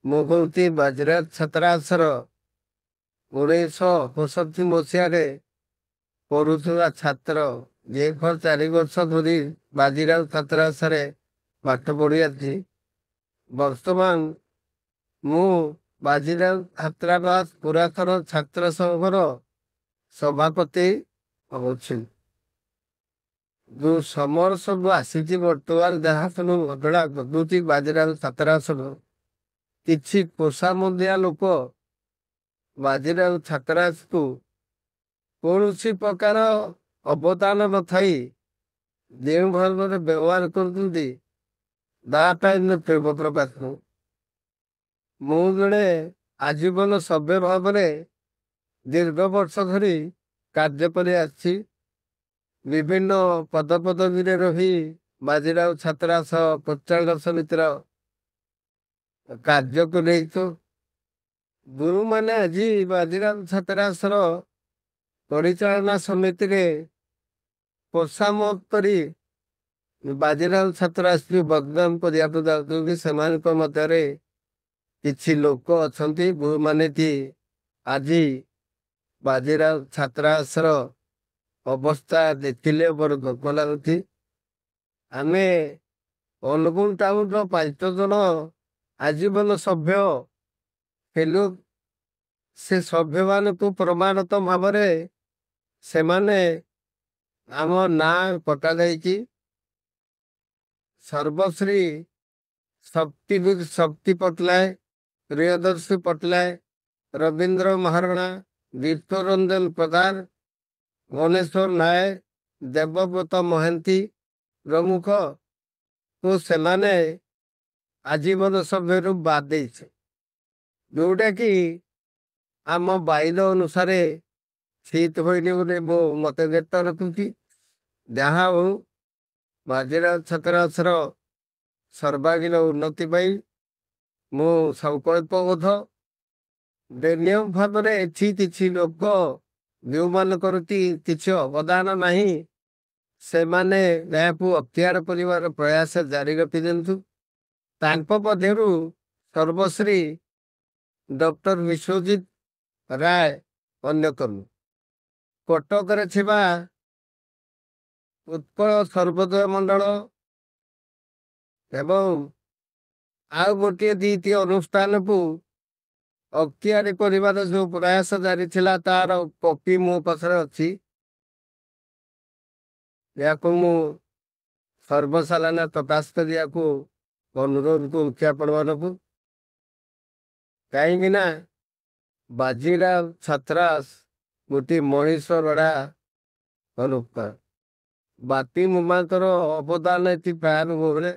ମୁଁ କହୁଛି ବାଜିରାଉତ ଛାତ୍ରାବାସର 1965 ମସିହାରେ ପଢୁଥିବା ଛାତ୍ର ଦୀର୍ଘ 4 ବର୍ଷ ଧରି ବାଜିରାଉତ ଛାତ୍ରାବାସରେ ପାଠ ପଢି ଅଛି। ବର୍ତ୍ତମାନ ମୁଁ ବାଜିରାଉତ ଛାତ୍ରାବାସ ପୁରାତନ ଛାତ୍ର ସଂଘର ସଭାପତି ଅଛି। ଯୋଉ ସମର ସବୁ ଆସିଛି ବର୍ତ୍ତମାନ ଯାହା ସବୁ ଘଟଣା ଘଟୁଛି ବାଜିରାଉତ ଛାତ୍ରାବାସର କିଛି କୋଷାମୁଦିଆ ଲୋକ ବାଜିରାଉତ ଛାତ୍ରାବାସକୁ କୌଣସି ପ୍ରକାର ଅବଦାନ ନଥାଇ ଯେଉଁ ଭାବରେ ବ୍ୟବହାର କରୁଛନ୍ତି ତାହା ପାଇଁ ପ୍ରେମ ପ୍ରକାଶ। ମୁଁ ଜଣେ ଆଜୀବନ ସଭ୍ୟ ଭାବରେ ଦୀର୍ଘ ବର୍ଷ ଧରି କାର୍ଯ୍ୟ କରି ଆସିଛି। ବିଭିନ୍ନ ପଦପଦବୀରେ ରହି ବାଜିରାଉତ ଛାତ୍ରାବାସ ପରିଚାଳନା ସମିତିର କାର୍ଯ୍ୟ ନେଇଛୁ। ଗୁରୁମାନେ ଆଜି ବାଜିରାଉତ ଛାତ୍ରାବାସର ପରିଚାଳନା ସମିତିରେ ପୋଷାମତ କରି ବାଜିରାଉତ ଛାତ୍ରାବାସକୁ ବଦନାମ କରିବାକୁ ଯାଉଛନ୍ତି। ସେମାନଙ୍କ ମଧ୍ୟରେ କିଛି ଲୋକ ଅଛନ୍ତି ଯୋଉମାନେ କି ଆଜି ବାଜିରାଉତ ଛାତ୍ରାବାସର ଅବସ୍ଥା ଦେଖିଲେ ମୋର ଦୁଃଖ ଲାଗୁଛି। ଆମେ ଅନୁଗୁଳ ଟାଉନର 5 ଜଣ ଆଜୀବନ ସଭ୍ୟ ହେଲୁ। ସେ ସଭ୍ୟମାନଙ୍କୁ ପ୍ରମାଣିତ ଭାବରେ ସେମାନେ ଆମ ନାଁ କଟାଯାଇଛି। ସର୍ବଶ୍ରୀ ଶକ୍ତି ପଟ୍ଟନାୟକ, ପ୍ରିୟଦର୍ଶୀ ପଟ୍ଟନାୟକ, ରବୀନ୍ଦ୍ର ମହାରଣା, ବିଶ୍ୱରଞ୍ଜନ ପ୍ରଧାନ, ଗଣେଶ୍ୱର ନାୟକ, ଦେବବ୍ରତ ମହାନ୍ତି ପ୍ରମୁଖ ଓ ସେମାନେ ଆଜୀବନ ସଭ୍ୟରୁ ବାଦ ଦେଇছে। ଯୋଉଟା କି ଆମ ବାଇଲ ଅନୁସାରେ ଠିକ ହୋଇନି ବୋଲି ମୁଁ ମତ ବ୍ୟକ୍ତ ରଖୁଛି। ଯାହା ହଉ ବାଜିରାଉତ ଛାତ୍ରାବାସର ସର୍ବାଙ୍ଗୀନ ଉନ୍ନତି ପାଇଁ ମୁଁ ସଂକଳ୍ପବଦ୍ଧ। ନିୟମ ଭାବରେ ଏଠି କିଛି ଲୋକ ଯେଉଁମାନଙ୍କର କିଛି ଅବଦାନ ନାହିଁ ସେମାନେ ଏହାକୁ ଅକ୍ତିଆର କରିବାର ପ୍ରୟାସ ଜାରି ରଖିଦିଅନ୍ତୁ। ତାଙ୍କ ମଧ୍ୟରୁ ସର୍ବଶ୍ରୀ ଡକ୍ଟର ବିଶ୍ୱଜିତ ରାୟ ଅନ୍ୟତମ। କଟକରେ ଥିବା ଉତ୍କଳ ସର୍ବୋଦୟ ମଣ୍ଡଳ ଏବଂ ଆଉ ଗୋଟିଏ ଦୁଇଟି ଅନୁଷ୍ଠାନକୁ ଅକ୍ତିଆରୀ କରିବାର ଯୋଉ ପ୍ରୟାସ ଜାରି ଥିଲା ତାର କପି ମୋ ପାଖରେ ଅଛି। ଏହାକୁ ମୁଁ ସର୍ବସାଧାରଣ ପ୍ରକାଶ କରିବାକୁ ଅନୁରୋଧ କରୁଛି ଆପଣମାନଙ୍କୁ। କାହିଁକି ନା ବାଜିରାଉତ ଛାତ୍ରାବାସ ଗୋଟିଏ ମଣିଷ ଗଢ଼ା ଅନୁଷ୍ଠାନ। ବାପି ନୁମାଙ୍କର ଅବଦାନ ଏଠି ପ୍ରାୟ ଭାବରେ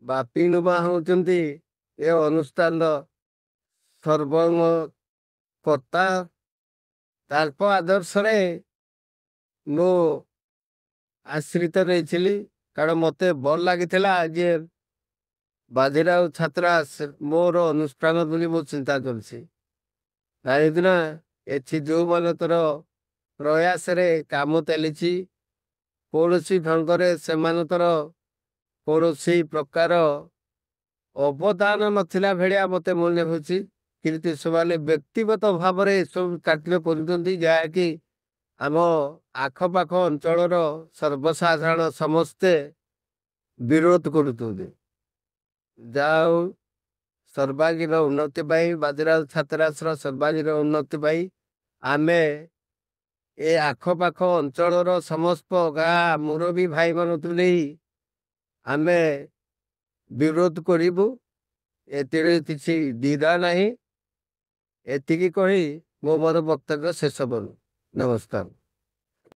ବାପି ନୁମା ହଉଛନ୍ତି ଏ ଅନୁଷ୍ଠାନର ସର୍ବକର୍ତ୍ତା। ତାଙ୍କ ଆଦର୍ଶରେ ମୁଁ ଆଶ୍ରିତ ରହିଥିଲି। କାରଣ ମତେ ଭଲ ଲାଗିଥିଲା ଯେ ବାଜିରାଉତ ଛାତ୍ରାବାସ ମୋର ଅନୁଷ୍ଠାନ ବୋଲି ମୁଁ ଚିନ୍ତା କରିଛି। କାହିଁକିନା ଏଠି ଯୋଉମାନଙ୍କର ପ୍ରୟାସରେ କାମ ଚାଲିଛି କୌଣସି ଢଙ୍ଗରେ ସେମାନଙ୍କର କୌଣସି ପ୍ରକାର ଅବଦାନ ନଥିଲା ଭଳିଆ ମତେ ମନେ ହଉଛି। କିନ୍ତୁ ସେମାନେ ବ୍ୟକ୍ତିଗତ ଭାବରେ ଏସବୁ କାର୍ଯ୍ୟ କରୁଛନ୍ତି ଯାହାକି ଆମ ଆଖପାଖ ଅଞ୍ଚଳର ସର୍ବସାଧାରଣ ସମସ୍ତେ ବିରୋଧ କରୁଛନ୍ତି। ଯାହା ହଉ ସର୍ବାଙ୍ଗୀନ ଉନ୍ନତି ପାଇଁ ବାଜିରାଉତ ଛାତ୍ରାବାସର ସର୍ବାଙ୍ଗୀନ ଉନ୍ନତି ପାଇଁ ଆମେ ଏ ଆଖପାଖ ଅଞ୍ଚଳର ସମସ୍ତ ଗାଁ ମୁରବୀ ଭାଇମାନଙ୍କୁ ନେଇ ଆମେ ବିରୋଧ କରିବୁ। ଏଥିରେ କିଛି ଦ୍ୱିଧା ନାହିଁ। ଏତିକି କହି ମୁଁ ମୋର ବକ୍ତବ୍ୟ ଶେଷ କରୁ। ନମସ୍କାର।